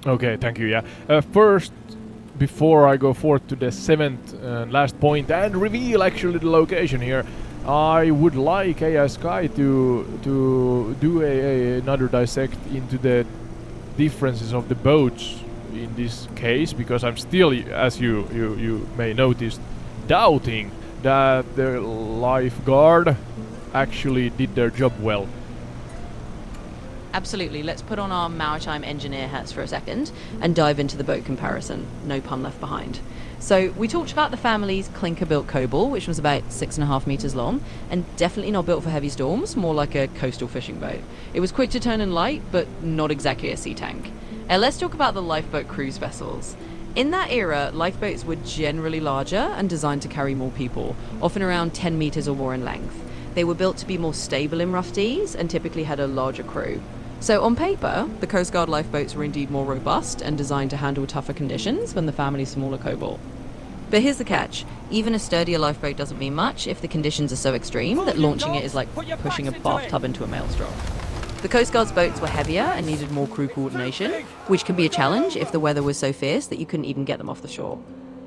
Okay, thank you. Yeah. First, before I go forth to the seventh and last point and reveal actually the location here, I would like AI Sky to do another dissect into the differences of the boats in this case, because I'm still, as you may notice, doubting that the lifeguard actually did their job well. Absolutely. Let's put on our maritime engineer hats for a second and dive into the boat comparison. No pun left behind. So we talked about the family's clinker-built Cobalt, which was about 6.5 meters long, and definitely not built for heavy storms, more like a coastal fishing boat. It was quick to turn and light, but not exactly a sea tank. Now let's talk about the lifeboat cruise vessels. In that era, lifeboats were generally larger and designed to carry more people, often around 10 meters or more in length. They were built to be more stable in rough seas and typically had a larger crew. So on paper, the Coast Guard lifeboats were indeed more robust and designed to handle tougher conditions than the family's smaller Cobalt. But here's the catch. Even a sturdier lifeboat doesn't mean much if the conditions are so extreme that launching it is like pushing a bathtub into a maelstrom. The Coast Guard's boats were heavier and needed more crew coordination, which can be a challenge if the weather was so fierce that you couldn't even get them off the shore.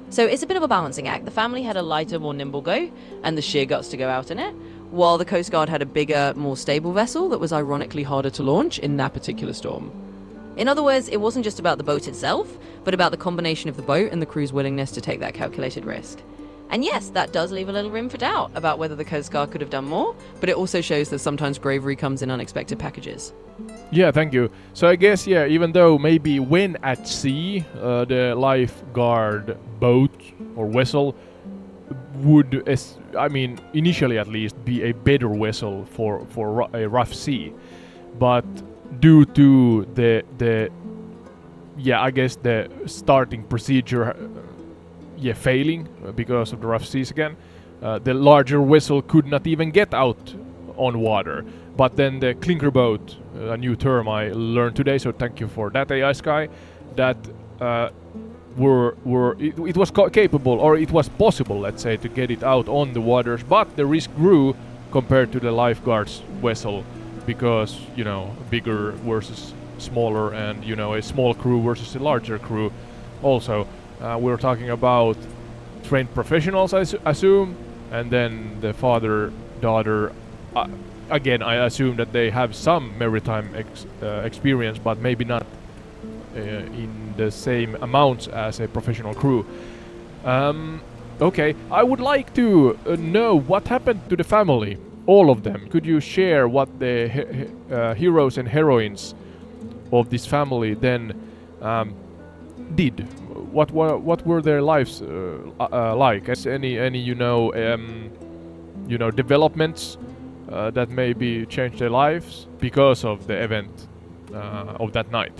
So it's a bit of a balancing act. The family had a lighter, more nimble go, and the sheer guts to go out in it, while the Coast Guard had a bigger, more stable vessel that was ironically harder to launch in that particular storm. In other words, it wasn't just about the boat itself, but about the combination of the boat and the crew's willingness to take that calculated risk. And yes, that does leave a little room for doubt about whether the Coast Guard could have done more, but it also shows that sometimes bravery comes in unexpected packages. Yeah, thank you. So I guess, yeah, even though maybe when at sea, the lifeguard boat or vessel would, initially at least, be a better vessel for a rough sea, but due to the starting procedure failing because of the rough seas again, the larger vessel could not even get out on water. But then the clinker boat, a new term I learned today, so thank you for that, AI Sky, that it was capable, or it was possible, let's say, to get it out on the waters, but the risk grew compared to the lifeguard's vessel, because, bigger versus smaller, and, a small crew versus a larger crew. Also, we're talking about trained professionals, I assume, and then the father, daughter, again, I assume that they have some maritime experience, but maybe not in the same amounts as a professional crew. Okay, I would like to know what happened to the family, all of them. Could you share what the heroes and heroines of this family then did? What were their lives like? As any developments that maybe changed their lives because of the event of that night?